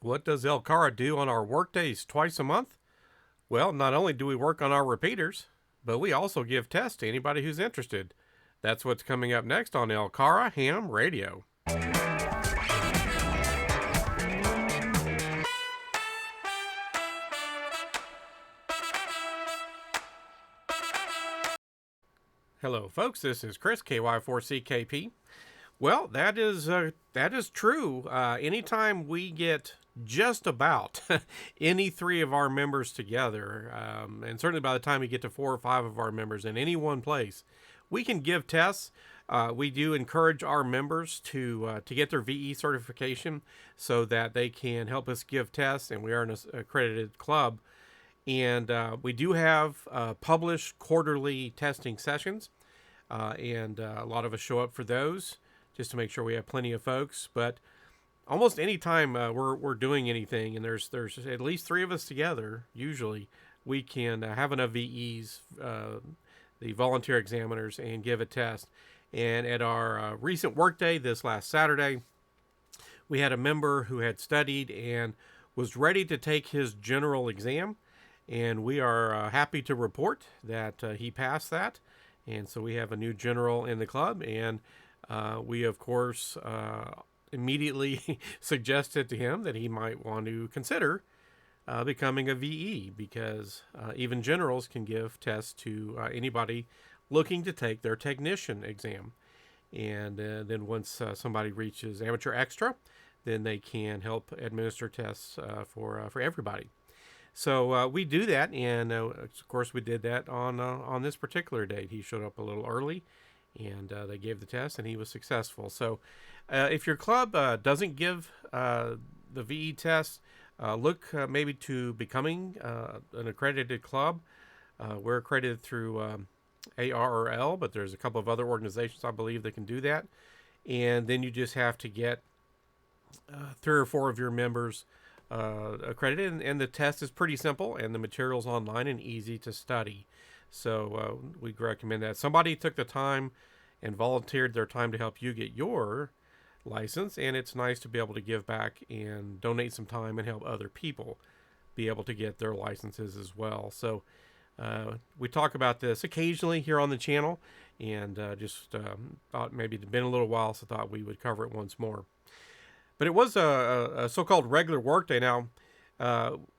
What does LCARA do on our work days twice a month? Well, not only do we work on our repeaters, but we also give tests to anybody who's interested. That's what's coming up next on LCARA Ham Radio. Hello, folks. This is Chris, KY4CKP. Well, that is true. Anytime we get just about any three of our members together, and certainly by the time we get to 4 or 5 of our members in any one place, we can give tests. We do encourage our members to get their VE certification so that they can help us give tests, and we are an accredited club. And we do have published quarterly testing sessions, and a lot of us show up for those just to make sure we have plenty of folks. But almost any time we're doing anything, and there's at least 3 of us together, usually we can have enough VEs, the volunteer examiners, and give a test. And at our recent workday this last Saturday, we had a member who had studied and was ready to take his general exam. And we are happy to report that he passed that. And so we have a new general in the club. And we, of course, immediately suggested to him that he might want to consider becoming a VE, because even generals can give tests to anybody looking to take their technician exam. And then once somebody reaches amateur extra, then they can help administer tests for everybody. So we do that, and of course we did that on this particular date. He showed up a little early, and they gave the test, and he was successful. So if your club doesn't give the VE test, look maybe to becoming an accredited club. We're accredited through ARRL, but there's a couple of other organizations, I believe, that can do that. And then you just have to get 3 or 4 of your members accredited, and the test is pretty simple, and the material's online and easy to study. So we recommend that. Somebody took the time and volunteered their time to help you get your license, and it's nice to be able to give back and donate some time and help other people be able to get their licenses as well. So we talk about this occasionally here on the channel, and just thought maybe it'd been a little while, so thought we would cover it once more. But it was a so-called regular workday. Now,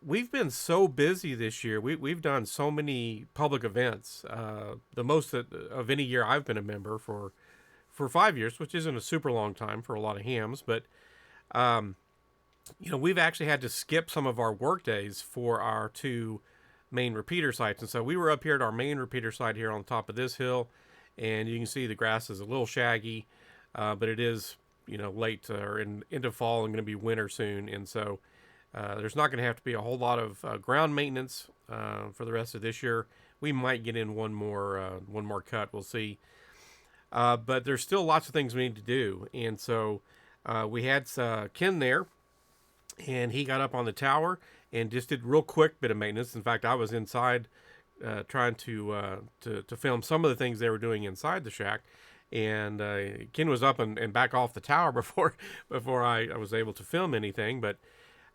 we've been so busy this year. We've done so many public events, the most of any year I've been a member for 5 years, which isn't a super long time for a lot of hams. But, we've actually had to skip some of our work days for our 2 main repeater sites. And so we were up here at our main repeater site here on top of this hill, and you can see the grass is a little shaggy, but it is late or into fall and going to be winter soon. And so there's not going to have to be a whole lot of ground maintenance for the rest of this year. We might get in one more cut. We'll see. But there's still lots of things we need to do. And so we had Ken there, and he got up on the tower and just did real quick bit of maintenance. In fact, I was inside trying to film some of the things they were doing inside the shack. And Ken was up and back off the tower before I was able to film anything. But,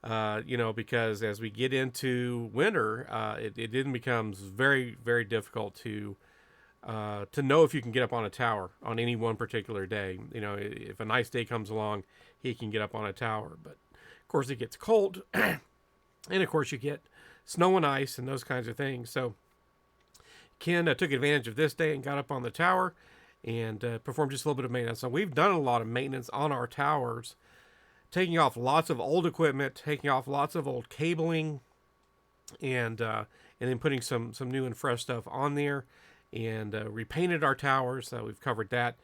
because as we get into winter, it then becomes very, very difficult to know if you can get up on a tower on any one particular day. If a nice day comes along, he can get up on a tower. But, of course, it gets cold. And, of course, you get snow and ice and those kinds of things. So Ken took advantage of this day and got up on the tower and performed just a little bit of maintenance. So we've done a lot of maintenance on our towers, taking off lots of old equipment, taking off lots of old cabling, and then putting some new and fresh stuff on there, and repainted our towers. We've covered that,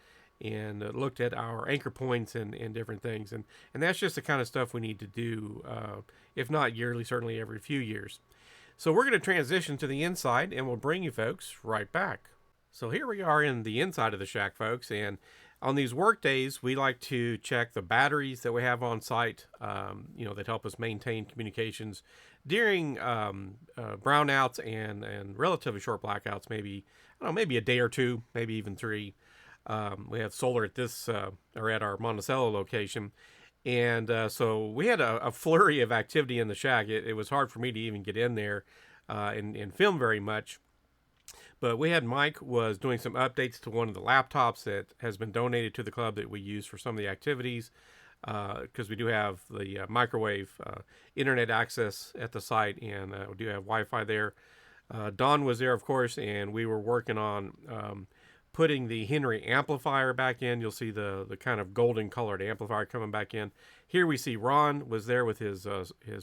and looked at our anchor points and different things. And that's just the kind of stuff we need to do, if not yearly, certainly every few years. So we're going to transition to the inside, and we'll bring you folks right back. So here we are in the inside of the shack, folks, and on these work days, we like to check the batteries that we have on site, that help us maintain communications during brownouts and relatively short blackouts, maybe a day or 2, maybe even 3. We have solar at this or at our Monticello location, And so we had a flurry of activity in the shack. It was hard for me to even get in there and film very much. But we had Mike was doing some updates to one of the laptops that has been donated to the club that we use for some of the activities, because we do have the microwave internet access at the site, and we do have Wi-Fi there. Don was there, of course, and we were working on putting the Henry amplifier back in. You'll see the kind of golden colored amplifier coming back in. Here we see Ron was there with his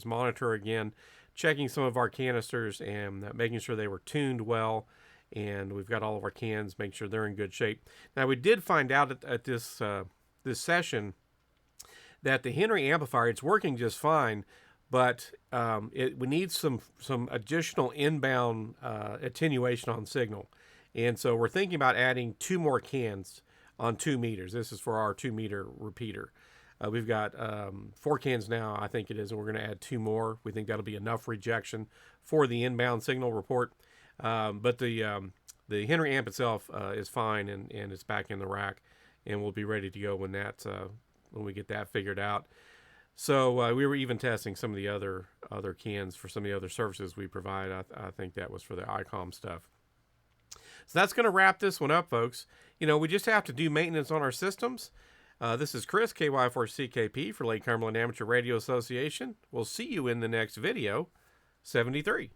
monitor again, checking some of our canisters and making sure they were tuned well. And we've got all of our cans, make sure they're in good shape. Now, we did find out at this this session that the Henry amplifier, it's working just fine, but we need some additional inbound attenuation on signal. And so we're thinking about adding 2 more cans on 2 meters. This is for our 2-meter repeater. We've got 4 cans now, I think it is, and we're going to add 2 more. We think that'll be enough rejection for the inbound signal report. But the Henry amp itself is fine, and it's back in the rack, and we'll be ready to go when we get that figured out. So we were even testing some of the other cans for some of the other services we provide. I think that was for the ICOM stuff. So that's going to wrap this one up, folks. We just have to do maintenance on our systems. This is Chris, KY4CKP for Lake Cumberland Amateur Radio Association. We'll see you in the next video, 73.